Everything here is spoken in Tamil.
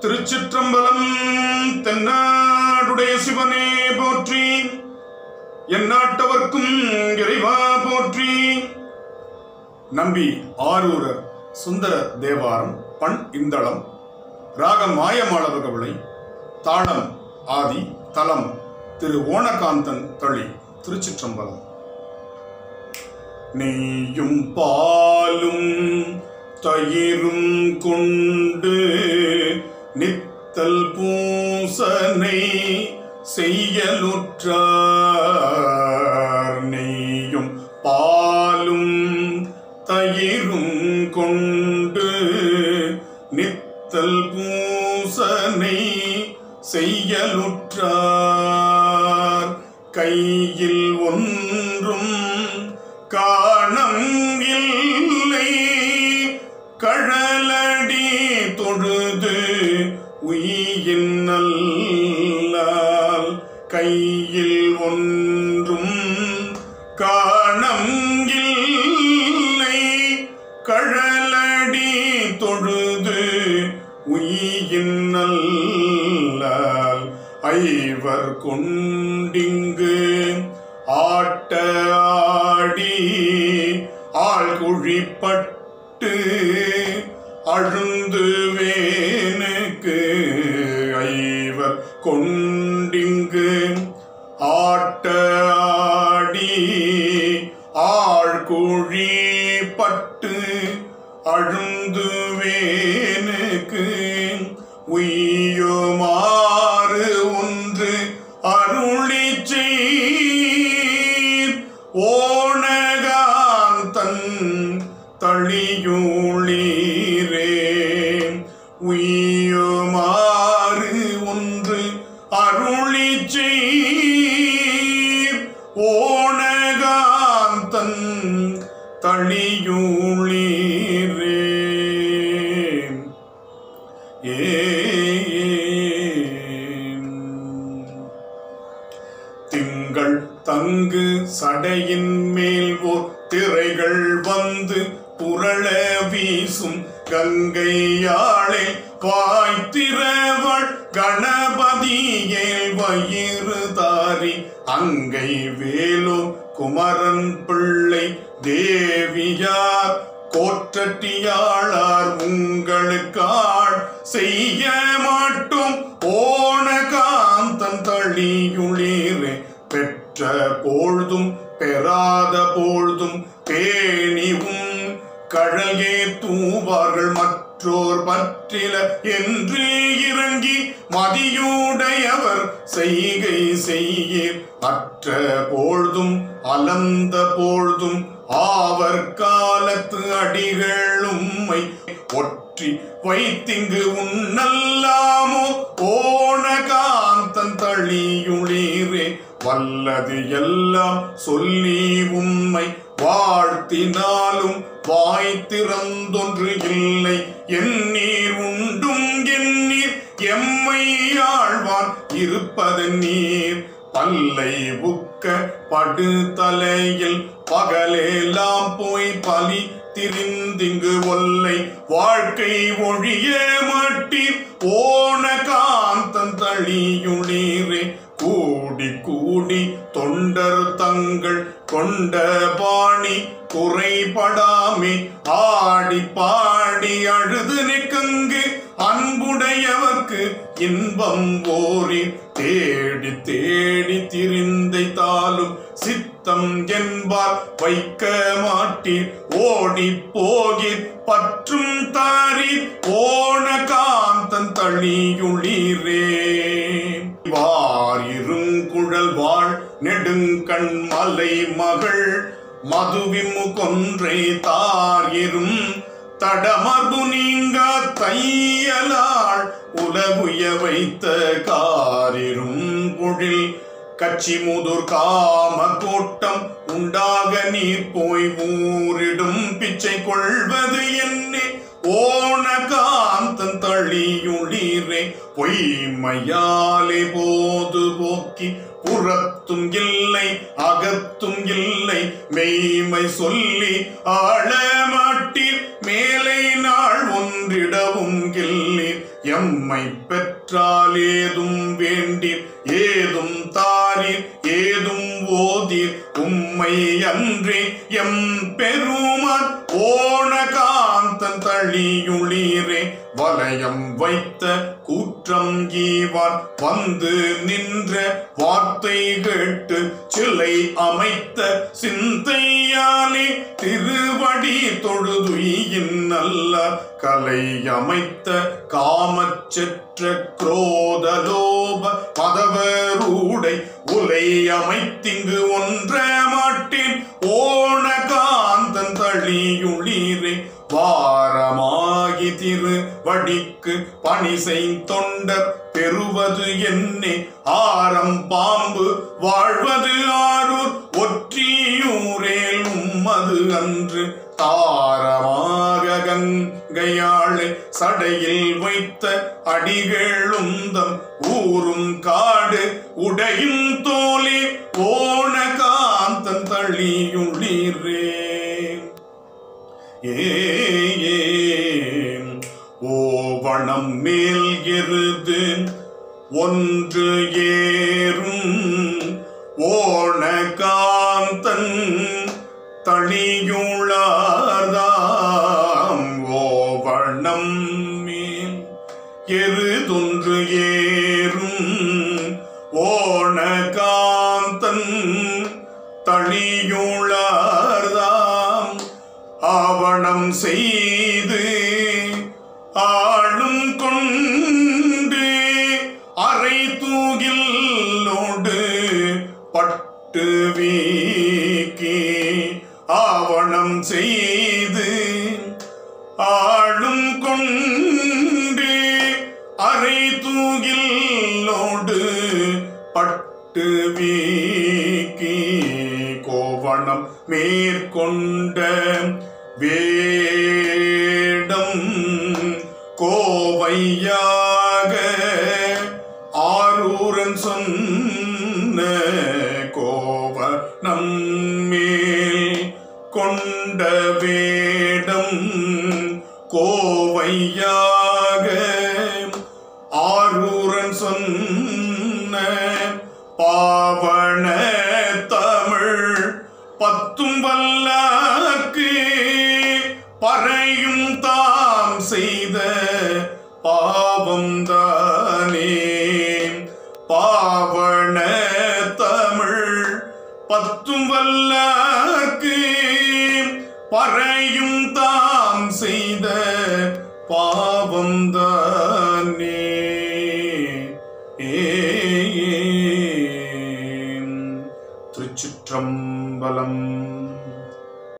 திருச்சிற்றம்பலம். தென்னாடுடைய சிவனே போற்றி, எந்நாட்டவர்க்கும் இறைவா போற்றி. நம்பி ஆரூரர் சுந்தர தேவாரம். பண் இந்தளம். ராகம் மாயமாளவகவிளை. தாளம் ஆதி. தலம் திரு ஓணகாந்தன் தளி. திருச்சிற்றம்பலம். நெய்யும் பாலும் தயிரும் கொண்டு நித்தல் பூசனை செய்யலுற்றார். நெய்யும் பாலும் தயிரும் கொண்டு நித்தல் பூசனை செய்யலுற்றார். கையில் ஒன்றும் காணம் இல்லை, கழலடி தொழுது உயியின் நல்லால். கையில் ஒன்றும் காணம் இல்லை, கழலடி தொழுது உயியின் நல்லால். ஐவர் கொண்டிங்கு ஆட்ட ஆடி ஆழ்குழிப்பட்டு அழுந்து வேனுக்கு. ஐவர் கொண்டிங்கு ஆட்ட ஆடி ஆழ்குழிப்பட்டு அழுந்து வேனுக்கு. உய்யுமாறு ஒன்று அருளி செய்ர் ஓணகாந்தன் தளியூளீரே. உய்யுமாறு ஒன்று அருளி செய்ர் ஓணகாந்தன் தளியூளீரே. திங்கள் தங்கு சடையின் மேல் ஓர் திரைகள் வந்து புரள வீசும் கங்கையாளே வாய்த்திரவள் கணபதியே வயிறு தாரி. அங்கை வேலோ குமரன் பிள்ளை தேவியார் கோற்றட்டியாளார் உங்களுக்காள் செய்ய மாட்டோம் ஓணகாந்தன் தளியுளீரே. பெற்ற பொழுதும் பெறாத பொழுதும் பேணிவும் கழலே தூவார்கள் மற்றோர் பற்றில என்று இறங்கி மதியுடையவர் செய்கை செய்யீர். அற்ற பொழுதும் அலந்த பொழுதும் ஆவர் காலத்து அடிகள் உம்மை ஒற்றி வைத்திங்கு உன்னல்லாமோ ஓணகாந்தன் தளியுளீரே. வல்லது எல்லாம் சொல்லி உம்மை வாழ்த்தினாலும் வாய்த்திறந்தொன்று இல்லை. எண்ணீர் உண்டும் எண்ணீர் எம்மை ஆழ்வான் இருப்பது நீர். பல்லை புக்க படுதலையில் பகலெல்லாம் போய் பலி திரிந்திங்கு ஒல்லை வாழ்க்கை ஒழிய மாட்டீர் ஓணகாந்தன் தளியுளீரே. கூடி கூடி தொண்டர் தங்கள் கொண்ட பாணி குறைபடாமே ஆடி பாடி அழுது நிற்கங்கு அன்புடையவர்க்கு இன்பம் ஓரி. தேடி தேடி திரிந்தைத்தாலும் சித்தம் என்பார் வைக்க மாட்டீர். ஓடி போகிற் பற்றும் தாரீர் ஓணகாந்தன் தளியுளீரே. வார் இருங்குழல் வாழ் நெடுங்கண் மலை மகள் மதுவிமு கொன்றை தார் இரும் தடமர்பு நீங்க தையலாள் உலகுய வைத்த காரிரும் பொழில். கட்சி முதுர் காம கூட்டம் உண்டாக நீர் போய் ஊரிடும் பிச்சை கொள்வது என்னே ஓணகாந்தன் தளியுளீரே. பொய்மையாலே போது போக்கி புறத்தும் இல்லை அகத்தும் இல்லை மெய்மை சொல்லி ஆள மாட்டீர். மேலை நாள் ஒன்றிடவும் கில்லி வேண்டீர் எம்மை பெற்றால் ஏதும் வேண்டீர் ஏதும் தாரீர் ஏதும் ஓதீர் உம்மை அன்றே எம் பெருமான் ஓணகாந்தன் தளியுளீரே வலயம் வைத்த கூற்றம் ஈவான் வந்து நின்ற வார்த்தை கேட்டு சிலை அமைத்த சிந்தையாலே திருவடி தொழுதுயின் நல்ல கலை அமைத்த காமச்செற்ற குரோதலோப பதவரூடை உலை அமைத்திங்கு ஒன்ற மாட்டேன் ஓணகாந்தன் தளியுளீரே வாரமாகி திருவடிக்கு பணிசை தொண்டர் பெறுவது என்னே ஆரம் பாம்பு வாழ்வது ஆரூர் ஒற்றியூரேல் உம்மது அன்று தாரமாக கங்கையாளை சடையில் வைத்த அடிகளுந்தம் ஊரும் காடு உடையும் தோலே ஓணகாந்தன் தளியுளீரே ஓவணம் மேல் எருது ஒன்று ஏறும் ஓணகாந்தன் தளியுளார்தாம் ஓவணம் மேல் எருதொன்று ஏறும் ஓணகாந்தன் தளியுளார்தாம் ஆவணம் செய்து ஆளும் கொண்டு அரை தூகிலோடு பட்டு வீக்கி ஆவணம் செய்து ஆளும் கொண்டு அரை தூகிலோடு பட்டு வீக்கி கோவணம் மேற்கொண்ட வேடம் கோவையாக ஆரூரன் சொன்ன கோவணம் மேல் கொண்ட வேடம் கோவையாக ஆரூரன் சொன்ன பாவன தமிழ் பத்தும் வல்லார்க்கு பறையும் தாம் செய்த பாவம் தானே பாவன தமிழ் பத்தும் வல்லார்க்கு பறையும் தாம் செய்த பாவம் தானே திருச்சிற்றம்பலம்.